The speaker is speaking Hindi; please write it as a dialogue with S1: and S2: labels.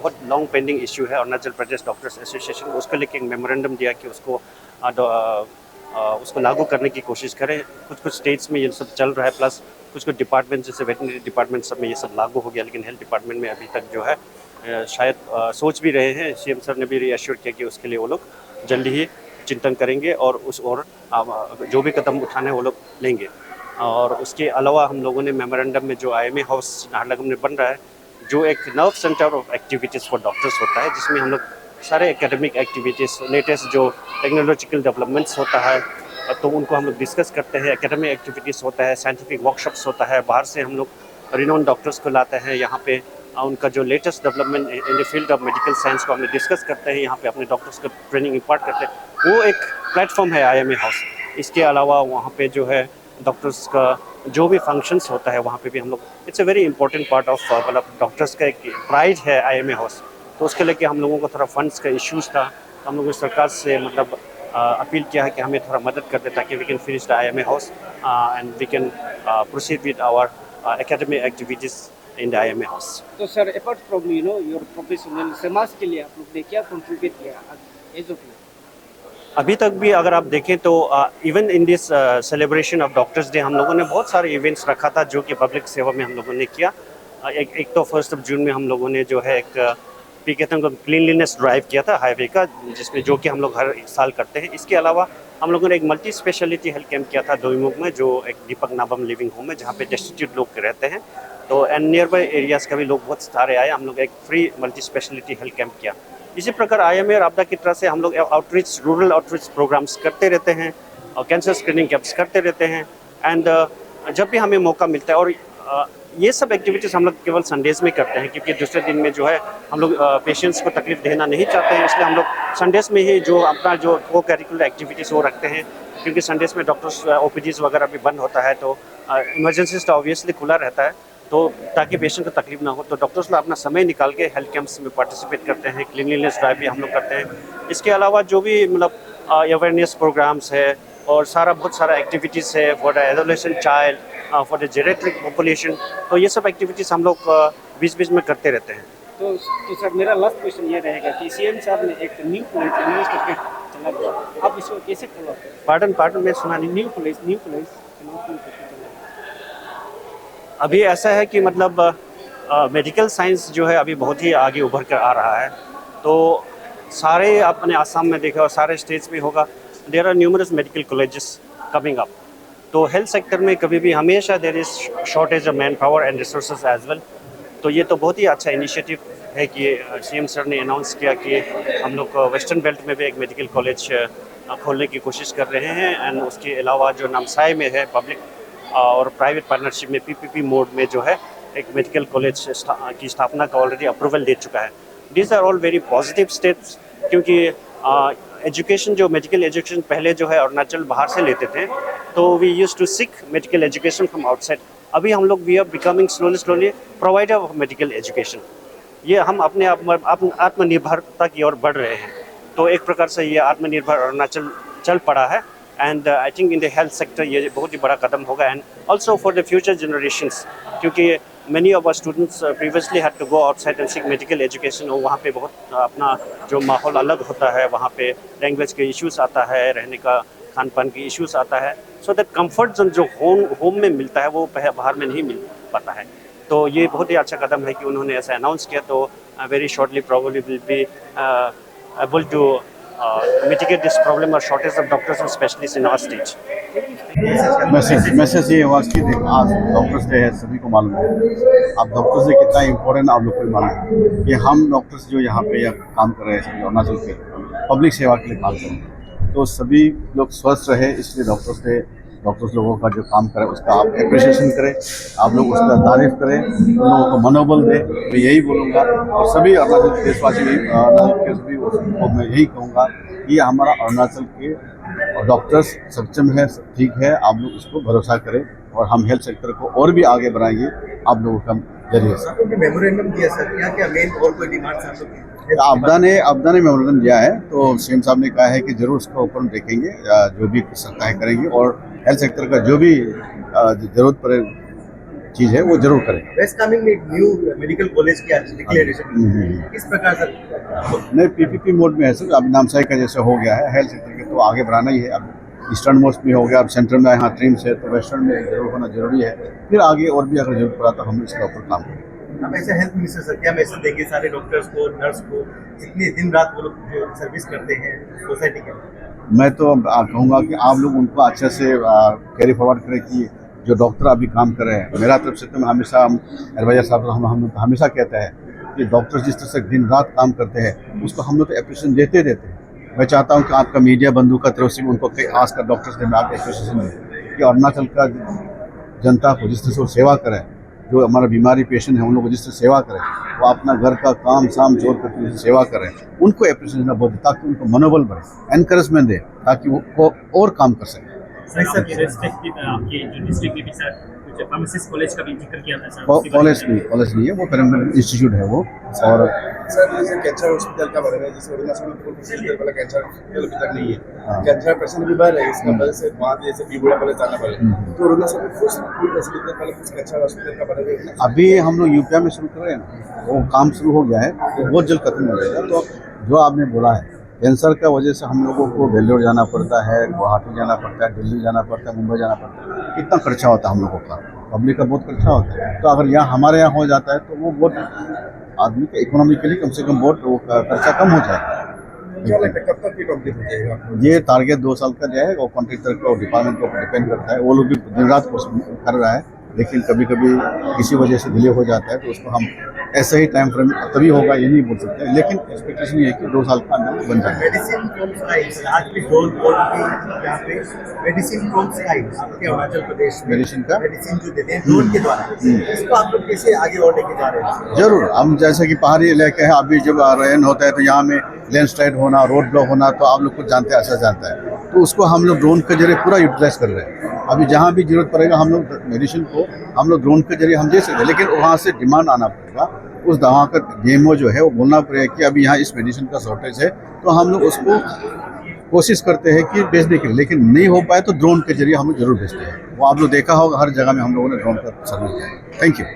S1: बहुत लॉन्ग पेंडिंग इशू है अरुणाचल प्रदेश डॉक्टर्स एसोसिएशन, उसको लेके एक मेमोरेंडम दिया कि उसको लागू करने की कोशिश करें। कुछ कुछ स्टेट्स में ये सब चल रहा है, प्लस कुछ कुछ डिपार्टमेंट जैसे वेटनरी डिपार्टमेंट सब में ये सब लागू हो गया, लेकिन हेल्थ डिपार्टमेंट में अभी तक जो है शायद सोच भी रहे हैं। सीएम सर ने भी रीअश्योर किया कि उसके लिए वो लोग जल्दी ही चिंतन करेंगे और जो भी कदम उठाने वो लोग लेंगे। और उसके अलावा हम लोगों ने मेमोरेंडम में जो IMA हाउस नाहरलगुन में बन रहा है, जो एक nerve centre of activities for doctors होता है, जिसमें हम लोग सारे एकेडमिक एक्टिविटीज़, लेटेस्ट जो टेक्नोलॉजिकल डेवलपमेंट्स होता है तो उनको हम लोग डिस्कस करते हैं। एकेडमिक एक्टिविटीज़ होता है, साइंटिफिक वर्कशॉप्स होता है, बाहर से हम लोग रिनोन डॉक्टर्स को लाते हैं यहाँ पे, उनका जो latest development in the field of medical science को हम लोग डिस्कस करते हैं, यहाँ पे अपने डॉक्टर्स को ट्रेनिंग इम्पार्ट करते हैं। वो एक प्लेटफॉर्म है IMA हाउस। इसके अलावा वहाँ पे जो है डॉक्टर्स का जो भी फंक्शंस होता है वहाँ पे भी हम लोग, it's a very important part of मतलब डॉक्टर्स का एक प्राइड है IMA हाउस। तो उसके लेके हम लोगों को थोड़ा फंड्स का इश्यूज़ था, तो हम लोगों ने सरकार से मतलब अपील किया है कि हमें थोड़ा मदद कर दे ताकि we can finish the IMA house and we can proceed with our academic activities in the IMA house.
S2: तो sir, apart from your professional, समाज के लिए आप लोग ने क्या कंट्रीब्यूट किया एज ऑफ यू?
S1: अभी तक भी अगर आप देखें तो even in this celebration of doctors day हम लोगों ने बहुत सारे इवेंट्स रखा था जो कि पब्लिक सेवा में हम लोगों ने किया। एक तो 1 जून में हम लोगों ने जो है एक कहते हैं क्लीनलीनेस ड्राइव किया था हाईवे का, जिसमें जो कि हम लोग हर साल करते हैं। इसके अलावा हम लोगों ने एक मल्टी स्पेशलिटी हेल्थ कैंप किया था दोईमुख में, जो एक दीपक नाबम लिविंग होम है जहाँ पे डेस्टिट्यूट लोग रहते हैं। तो एंड नियर बाई एरियाज़ का भी लोग बहुत सारे आए, हम लोग एक free multi speciality health camp किया। इसी प्रकार IMA और आपदा की तरह से हम लोग आउटरीच, रूरल आउटरीच प्रोग्राम्स करते रहते हैं और कैंसर स्क्रीनिंग कैंप्स करते रहते हैं। एंड जब भी हमें मौका मिलता है, और ये सब एक्टिविटीज़ हम लोग केवल संडेज़ में करते हैं, क्योंकि दूसरे दिन में जो है हम लोग पेशेंट्स को तकलीफ देना नहीं चाहते हैं, इसलिए हम लोग संडेज़ में ही जो अपना जो को करिकुलर एक्टिविटीज़ वो रखते हैं। क्योंकि संडेज़ में डॉक्टर्स OPDs वगैरह भी बंद होता है, तो इमरजेंसीज तो ऑब्वियसली खुला रहता है, तो ताकि पेशेंट को तकलीफ ना हो, तो डॉक्टर्स लोग अपना समय निकाल के हेल्थ कैंप्स में पार्टिसिपेट करते हैं। क्लीनलीनेस ड्राइव भी हम लोग करते हैं। इसके अलावा जो भी मतलब अवेयरनेस प्रोग्राम्स है और बहुत सारा एक्टिविटीज़ है for the adolescent child, for the geriatric population, तो ये सब एक्टिविटीज़ हम लोग बीच बीच में करते रहते हैं।
S2: तो सर, मेरा लास्ट क्वेश्चन ये रहेगा कि CM साहब ने एक न्यू कॉलेज इन्वेस्ट करके चला गया, आप इसको कैसे फॉलो करें?
S1: पार्टन में सुना नहीं।
S2: न्यू कॉलेज
S1: अभी ऐसा है कि मतलब मेडिकल साइंस जो है अभी बहुत ही आगे उभर कर आ रहा है, तो सारे अपने आसाम में देखा और सारे स्टेट्स में होगा, there are numerous medical colleges coming up. तो हेल्थ सेक्टर में कभी भी हमेशा there is shortage of manpower and resources as well. तो ये तो बहुत ही अच्छा इनिशिएटिव है कि CM सर ने अनाउंस किया कि हम लोग वेस्टर्न बेल्ट में भी एक मेडिकल कॉलेज खोलने की कोशिश कर रहे हैं। एंड उसके अलावा जो नामसाई में है, पब्लिक और प्राइवेट पार्टनरशिप में PPP मोड में जो है एक मेडिकल कॉलेज की स्थापना का ऑलरेडी अप्रूवल दे चुका है। These are all very positive steps, क्योंकि एजुकेशन जो मेडिकल एजुकेशन पहले जो है अरुणाचल बाहर से लेते थे, तो we used to seek medical education from outside. अभी हम लोग we are becoming slowly provider of medical education. ये हम अपने आत्मनिर्भरता की ओर बढ़ रहे हैं। तो एक प्रकार से ये आत्मनिर्भर अरुणाचल चल पड़ा है। And I think in the health sector ये बहुत ही बड़ा कदम होगा, and also for the future generations, क्योंकि many of our students previously had to go outside and seek medical education, और वहाँ पे बहुत अपना जो माहौल अलग होता है, वहाँ पे लैंग्वेज के इश्यूज आता है, रहने का खान पान के इश्यूज आता है। सो दैट कंफर्ट जोन जो होम में मिलता है वो बाहर में नहीं मिल पाता है। तो ये बहुत ही अच्छा कदम है कि उन्होंने ऐसा अनाउंस किया। तो very shortly probably will be able to mitigate this problem or shortage of doctors and specialists in our state.
S3: Message ये हुआ कि आज डॉक्टर्स डे है, सभी को मालूम है। अब डॉक्टर्स डे कितना इम्पोर्टेंट आप लोग को मालूम है कि हम डॉक्टर्स जो यहाँ पे काम कर रहे हैं अरुणाचल के पब्लिक सेवा के लिए काम कर रहे हैं, तो सभी लोग स्वस्थ रहे, इसलिए डॉक्टर्स लोगों का जो काम करे उसका आप एप्रिसिएशन करें, आप लोग उसका तारीफ करें, उन लोगों को मनोबल दें। मैं यही बोलूँगा, और सभी अरुणाचल देशवासी अरुणाचल के सभी को मैं यही कहूँगा कि हमारा अरुणाचल के डॉक्टर्स सक्षम है, ठीक है, आप लोग इसको भरोसा करें और हम हेल्थ सेक्टर को और भी आगे बढ़ाएंगे आप लोगों का जरिए से।
S4: मेमोरेंडम दिया सर, क्या मेन और कोई डिमांड्स आप लोग?
S3: आपदा ने मेमोरेंडम दिया है, तो CM साहब ने कहा है कि जरूर उसको ऊपर देखेंगे, जो भी सरकारें करेंगे, और हेल्थ सेक्टर का जो भी जरूरत पड़े चीज़ है वो जरूर करें।
S4: वेस्ट कामेंग में एक न्यू मेडिकल कॉलेज की आज डिक्लेरेशन किस प्रकार सर?
S3: नहीं, पीपीपी मोड में है सर। अब नामसाई का जैसे हो गया है हेल्थ सेक्टर के, तो आगे बढ़ाना ही है। अब ईस्टर्न मोस्ट में हो गया, अब सेंट्रल में यहाँ ट्रीम्स है, तो वेस्टर्न में जरूर होना जरूरी है। फिर आगे और भी अगर जरूरत पड़ा तो हम इसके ऊपर काम करेंगे।
S4: अब ऐसे हेल्थ मिनिस्टर सर क्या मैसेज देंगे सारे डॉक्टर्स को, नर्स को, इतनी दिन रात वो लोग जो सर्विस करते हैं सोसाइटी के?
S3: मैं तो कहूँगा कि आप लोग उनको अच्छे से कैरी फॉरवर्ड करें कि जो डॉक्टर अभी काम कर रहे हैं। मेरा तरफ से तो मैं हमेशा एडवाइजर साहब हम हमेशा कहते हैं कि डॉक्टर जिस तरह से दिन रात काम करते हैं उसको हम लोग तो एप्रिशिएशन देते हैं। मैं चाहता हूं कि आपका मीडिया बंधु का तरफ से उनको कई खास कर डॉक्टर्स ने आप एप्रिशिएशन दें कि अरुणाचल का जनता को जिस तरह से वो सेवा करें, जो हमारा बीमारी पेशेंट है उन लोगों को जिस तरह सेवा करें, वो अपना घर का काम शाम छोड़ कर सेवा करें, उनको एप्रिशिएशन बहुत ताकि उनको मनोबल बढ़े, एनकरेजमेंट दे ताकि वो और काम कर सकें।
S2: आपके जो डिस्ट्रिक्ट में भी सर कुछ फार्मासिस्ट कॉलेज का भी जिक्र किया था सर।
S3: कॉलेज नहीं है, वो पेरेंटल इंस्टीट्यूट है वो। और
S5: सर जैसे कैंसर हॉस्पिटल का बढ़ रहा है, जैसे अरुणाचल में फुल फैसिलिटी वाला कैंसर हॉस्पिटल अभी तक नहीं है, कैंसर पेशेंट भी बढ़ रहे हैं, इसका वजह से वहाँ जैसे बीबुड़ा वाले जाना पड़े, तो अरुणाचल में फुल फैसिलिटी वाला कुछ कैंसर हॉस्पिटल का बढ़ रहा है।
S3: अभी हम लोग यूपीआ में शुरू कर रहे हैं ना, वो काम शुरू हो गया है, वो बहुत जल्द खत्म हो जाएगा। तो जो आपने बोला है कैंसर का वजह से हम लोगों को वेल्लोर जाना पड़ता है, गुवाहाटी जाना पड़ता है, दिल्ली जाना पड़ता है, मुंबई जाना पड़ता है, कितना खर्चा होता है हम लोगों का, पब्लिक का बहुत खर्चा होता है। तो अगर यहाँ हमारे यहाँ हो जाता है तो वो बहुत आदमी के इकोनॉमिकली कम से कम बहुत वो खर्चा कम हो जाएगा।
S5: क्या लगता है कब तक ये कंप्लीट हो जाएगा?
S3: ये टारगेट 2 साल का जाएगा और कॉन्ट्रेक्टर को डिपार्टमेंट को डिपेंड करता है। वो लोग भी दिन रात कोशिश कर रहा है, लेकिन कभी कभी किसी वजह से डिले हो जाता है तो उसको हम ऐसा ही टाइम फ्रेम तभी होगा ये नहीं बोल सकते, लेकिन एक्सपेक्टेशन ये है कि 2 साल का अंदर बन जाएगा।
S4: मेडिसिन फ्रॉम स्काइज आज भी ड्रोन कोड की यहाँ पे मेडिसिन फ्रॉम स्काइज आपके अरुणाचल प्रदेश में
S3: मेडिसिन का
S4: मेडिसिन जो देते हैं ड्रोन के द्वारा, इसको आप लोग कैसे आगे और लेके जा रहे हैं?
S3: जरूर। हम जैसे कि पहाड़ी इलाके हैं, अभी जब रेन होता है तो यहाँ में लैंडस्लाइड होना, रोड ब्लॉक होना, तो आप लोग कुछ जानते हैं, ऐसा जानता है, तो उसको हम लोग ड्रोन के जरिए पूरा यूटिलाइज कर रहे हैं। अभी जहाँ भी जरूरत पड़ेगा हम लोग मेडिसिन को हम लोग ड्रोन के जरिए हम दे सकते हैं, लेकिन वहाँ से डिमांड आना पड़ेगा। उस दवा का डीएमओ जो है वो बोलना पड़ेगा कि अभी यहाँ इस मेडिसिन का शॉर्टेज है, तो हम लोग उसको कोशिश करते हैं कि भेजने के लिए, लेकिन नहीं हो पाए तो ड्रोन के जरिए हम लोग जरूर भेजते हैं। वो आप लोग देखा होगा हर जगह में हम लोगों ने ड्रोन का सर्विस किया है। Thank you.